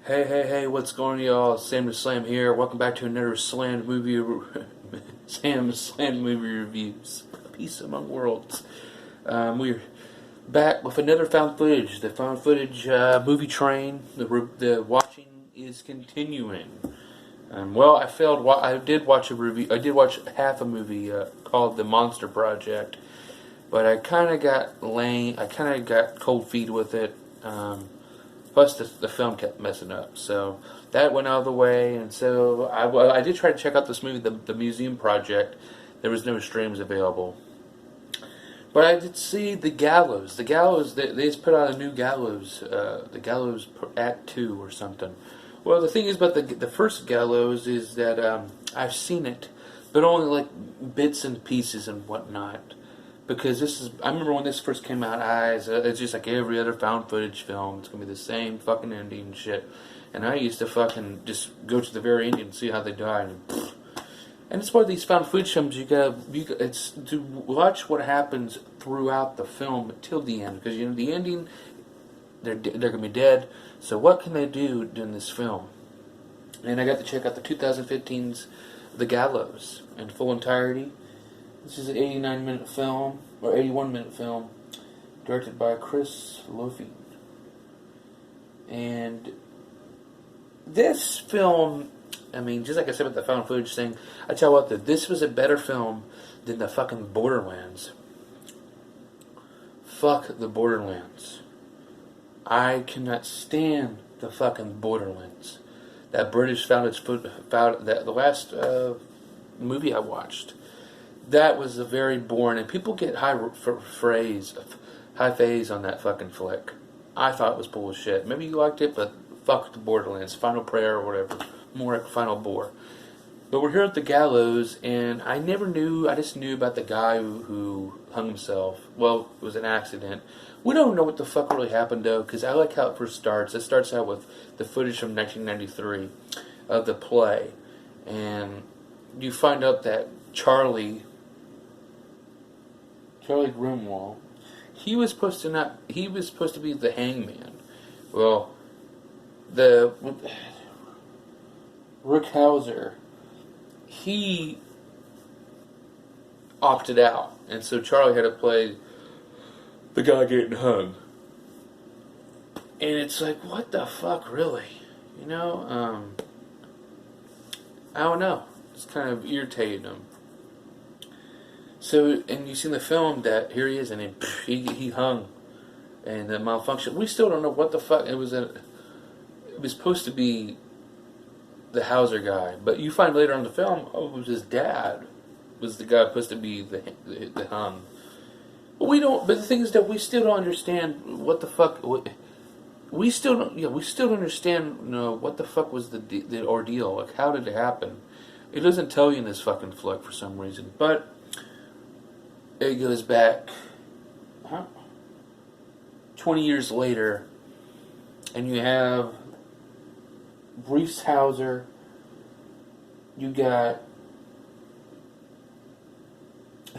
Hey, what's going on, y'all? Sam the Slam here. Welcome back to another Sam Slam movie reviews. Peace among worlds. We're back with another found footage. The found footage movie train. The watching is continuing. Well, I failed. I did watch a review. I did watch half a movie called The Monster Project, but I kind of got lame. I kind of got cold feet with it. Plus, the film kept messing up, so that went out of the way. And so I did try to check out this movie, the Museum Project. There was no streams available, but I did see the Gallows. The Gallows, they just put out a new Gallows, the Gallows Act 2 or something. Well, the thing is about the first Gallows is that I've seen it, but only like bits and pieces and whatnot. Because I remember when this first came out, it's just like every other found footage film. It's going to be the same fucking ending and shit. And I used to fucking just go to the very end and see how they died. And it's one of these found footage films, it's to watch what happens throughout the film till the end. Because, the ending, they're going to be dead. So what can they do in this film? And I got to check out the 2015's The Gallows in full entirety. This is an 89-minute film, or 81-minute film, directed by Lofing. And this film, just like I said about the found footage thing, I tell you what, this was a better film than the fucking Borderlands. Fuck the Borderlands. I cannot stand the fucking Borderlands. That British the last movie I watched. That was a very boring, and people get high praise on that fucking flick. I thought it was bullshit. Maybe you liked it, but fuck the Borderlands, Final Prayer or whatever, more like Final Bore. But we're here at the Gallows, and I just knew about the guy who hung himself. Well, it was an accident. We don't know what the fuck really happened though, because I like how it first starts. It starts out with the footage from 1993 of the play, and you find out that Charlie Grimwald, he was supposed to be the hangman. Well, Rick Hauser, he opted out, and so Charlie had to play the guy getting hung. And it's like, what the fuck, really? I don't know. It's kind of irritating him. So, and you see in the film that here he is, and he hung, and the malfunction. We still don't know what the fuck it was. It was supposed to be the Hauser guy, but you find later on in the film, it was his dad was the guy supposed to be the hung. But we don't. But the thing is that we still don't understand what the fuck. We still don't. We still don't understand. What the fuck was the ordeal? Like, how did it happen? It doesn't tell you in this fucking flick for some reason, but. It goes back 20 years later, and you have Reese Hauser, you got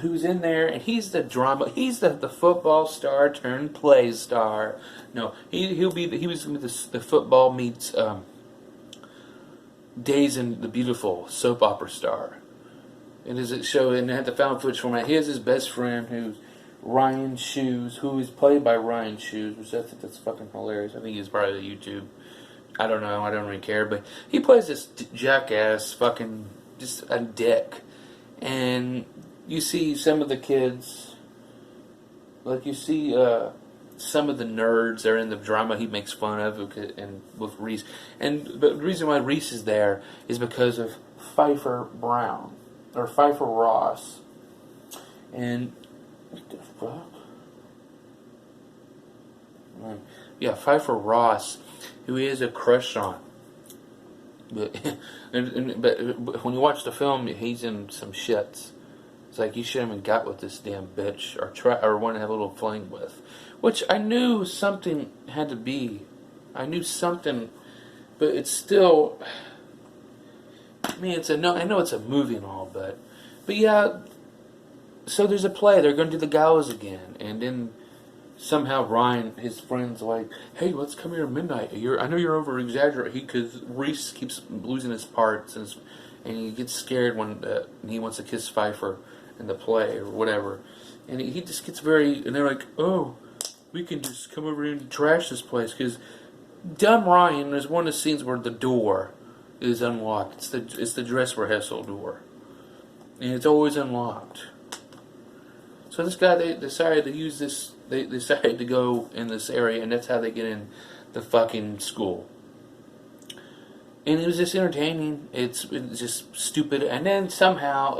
who's in there, and he's the football star turned play star. No, he was going to be the football meets Days and the Beautiful soap opera star. And as it showed, and it had the found footage from it. Here's his best friend, who's Ryan Shoos, who is played by Ryan Shoos, which I think that's fucking hilarious. I think he's probably on YouTube. I don't know. I don't really care, but he plays this jackass, fucking just a dick. And you see some of the kids, like you see some of the nerds that are in the drama he makes fun of, and with Reese. But the reason why Reese is there is because of Pfeifer Brown. Or Pfeifer Ross. And what the fuck? Yeah, Pfeifer Ross, who he has a crush on. But but when you watch the film, he's in some shits. It's like you shouldn't have got with this damn bitch or want to have a little fling with. Which I knew something had to be. I knew something, but it's still. I know it's a movie and all, but yeah. So there's a play. They're going to do the Gallows again, and then somehow Ryan, his friends, like, hey, let's come here at midnight. I know you're over exaggerating, because Reese keeps losing his parts, and he gets scared when he wants to kiss Pfeifer in the play or whatever, and he just gets very, and they're like, oh, we can just come over here and trash this place, because dumb Ryan, there's one of the scenes where the door is unlocked. It's the dress rehearsal door, and it's always unlocked. So this guy, they decided to use this. They decided to go in this area, and that's how they get in the fucking school. And it was just entertaining. It's just stupid. And then somehow,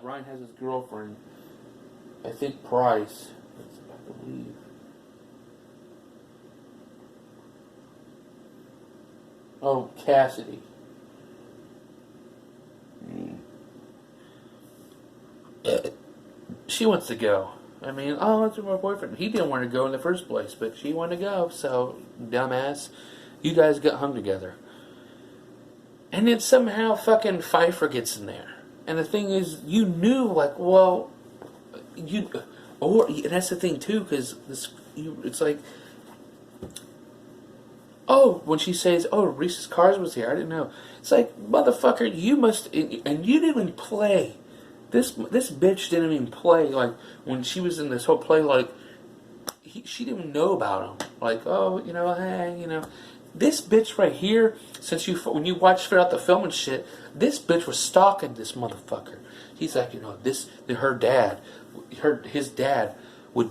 Ryan has his girlfriend. I think Price. I believe. Oh, Cassidy. She wants to go. I mean, oh, it's my boyfriend. He didn't want to go in the first place, but she wanted to go. So, dumbass, you guys got hung together. And then somehow fucking Pfeifer gets in there. And the thing is, you knew, like, well, and that's the thing too, because it's like, oh, when she says, oh, Reese's Cars was here, I didn't know. It's like, motherfucker, you must, and you didn't even play. This bitch didn't even play, like, when she was in this whole play, like, she didn't even know about him. Like, oh, hey, this bitch right here, when you watch throughout the film and shit, this bitch was stalking this motherfucker. He's like, his dad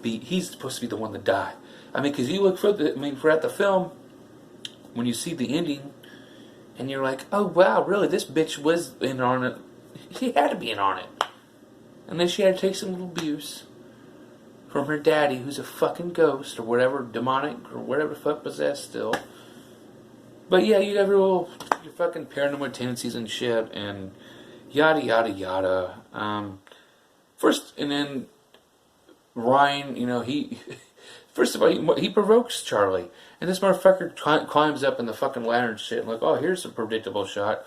he's supposed to be the one to die. I mean, because you look throughout the film, when you see the ending, and you're like, oh wow, really, this bitch was in on it. He had to be in on it. And then she had to take some abuse from her daddy, who's a fucking ghost, or whatever, demonic, or whatever the fuck possessed still. But yeah, you have your fucking paranormal tendencies and shit, and yada yada yada. First, and then Ryan, he first of all, he provokes Charlie, and this motherfucker climbs up in the fucking ladder and shit, and like, oh, here's a predictable shot,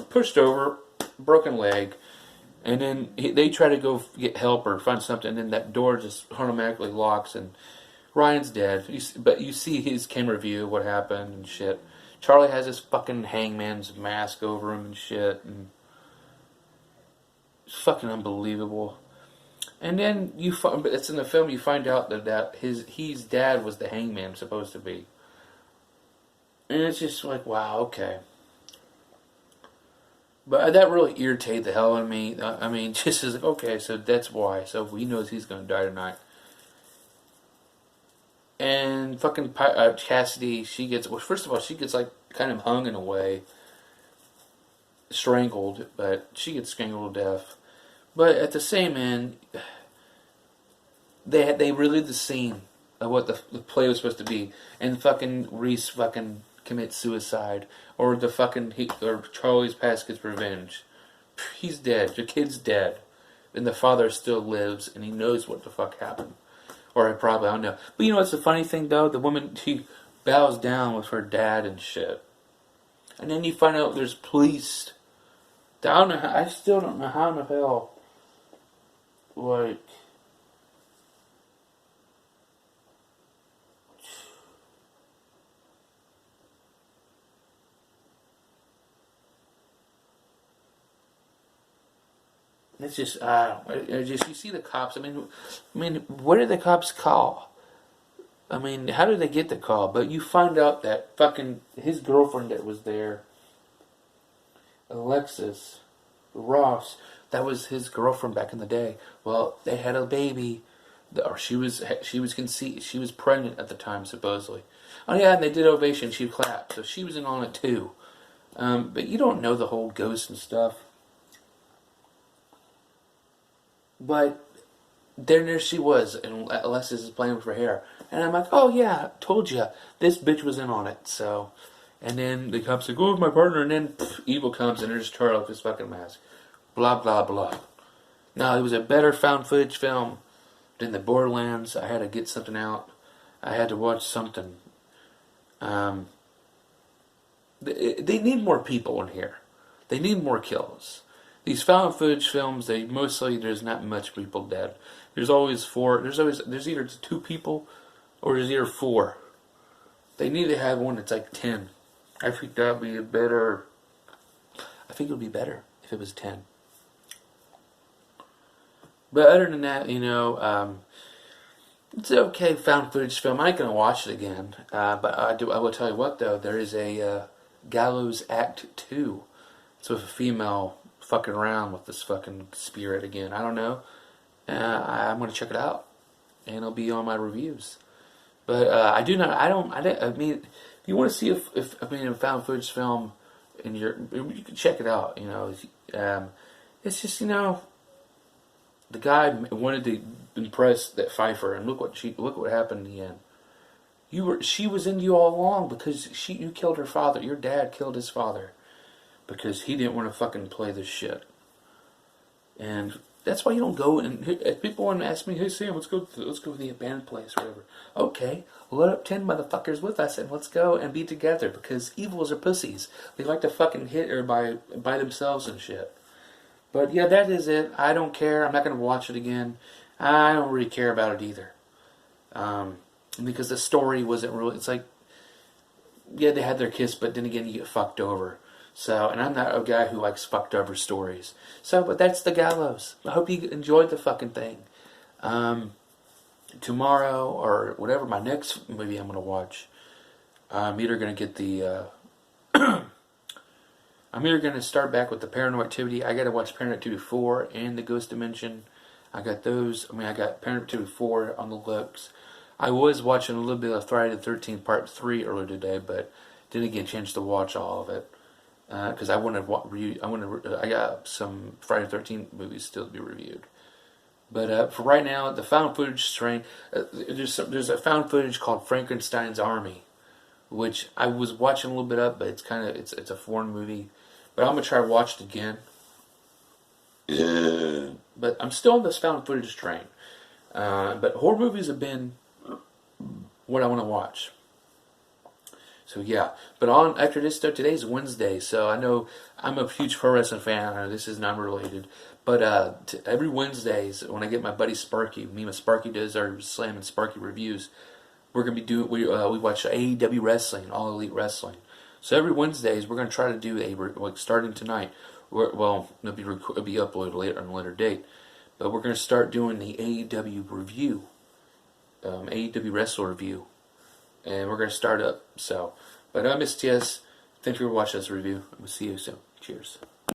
pushed over, broken leg, and then they try to go get help or find something, and then that door just automatically locks, and Ryan's dead. But you see his camera view, what happened and shit. Charlie has his fucking hangman's mask over him and shit, and it's fucking unbelievable. And then but it's in the film, you find out that his dad was the hangman supposed to be, and it's just like, wow, okay. But that really irritated the hell out of me. I mean, just as like, okay, so that's why. So he knows he's gonna die tonight. And fucking Cassidy, first of all, she gets like kind of hung in a way, strangled, but she gets strangled to death. But at the same end, they relive the scene of what the play was supposed to be, and fucking Reese fucking commits suicide, or or Charlie's past gets revenge. He's dead. The kid's dead, and the father still lives, and he knows what the fuck happened. Or I don't know. But what's the funny thing though? The woman, she bows down with her dad and shit. And then you find out there's police. I still don't know how in the hell. Like, it's just, you see the cops. I mean, what did the cops call? I mean, how did they get the call? But you find out that fucking his girlfriend that was there, Alexis Ross, that was his girlfriend back in the day. Well, they had a baby, or she was conceived. She was pregnant at the time, supposedly. Oh yeah, and they did ovation. She clapped, so she was in on it too. But you don't know the whole ghost and stuff. But then there she was, and Alexis is playing with her hair. And I'm like, oh yeah, told you, this bitch was in on it. So, and then the cops say, go with my partner, and then evil comes, and there's Charlie with his fucking mask. Blah, blah, blah. Now, it was a better found footage film than the Borderlands. I had to get something out. I had to watch something. They need more people in here. They need more kills. These found footage films, there's not much people dead. There's either 2 people or 04. They need to have one that's like 10. I think that would be better. I think it would be better if it was 10. But other than that, it's an okay found footage film. I ain't gonna watch it again. But I will tell you what though, there is a Gallows Act 2. It's with a female fucking around with this fucking spirit again. I don't know. I'm gonna check it out, and it'll be on my reviews. But I mean, if you want to see a found footage film, you can check it out. It's just the guy wanted to impress that Pfeifer, and look what happened in the end. She was into you all along because you killed her father. Your dad killed his father because he didn't want to fucking play this shit. And that's why you don't go. And if people want to ask me, "Hey Sam, let's go to the abandoned place, or whatever." Okay, load up 10 motherfuckers with us, and let's go and be together. Because evils are pussies. They like to fucking hit everybody by themselves and shit. But yeah, that is it. I don't care. I'm not going to watch it again. I don't really care about it either. Because the story wasn't really... It's like, yeah, they had their kiss, but then again, you get fucked over. So, and I'm not a guy who likes fucked over stories. So, but that's the Gallows. I hope you enjoyed the fucking thing. Tomorrow, or whatever, my next movie I'm going to watch, I'm either going to get the... I'm either going to start back with the Paranormal Activity. I got to watch Paranormal Activity 4 and the Ghost Dimension. I got those. I got Paranormal Activity 4 on the looks. I was watching a little bit of Friday the 13th Part 3 earlier today, but didn't get a chance to watch all of it. Because I got some Friday the 13th movies still to be reviewed. But for right now, the found footage strain, there's a found footage called Frankenstein's Army, which I was watching a little bit of, but it's a foreign movie. But I'm going to try to watch it again. But I'm still on this found footage train. But horror movies have been what I want to watch. So yeah. But after this stuff, today's Wednesday, so I know I'm a huge pro wrestling fan. I know this is not related. But every Wednesdays, when I get my buddy Sparky, me and Sparky does our Slam and Sparky reviews, we're going to be doing, we watch AEW Wrestling, All Elite Wrestling. So every Wednesdays, we're going to try to do starting tonight, it'll be uploaded later on a later date, but we're going to start doing the AEW review, AEW Wrestler review, and we're going to start up, so, but I'm Miss TS, thank you for watching this review, we'll see you soon, cheers.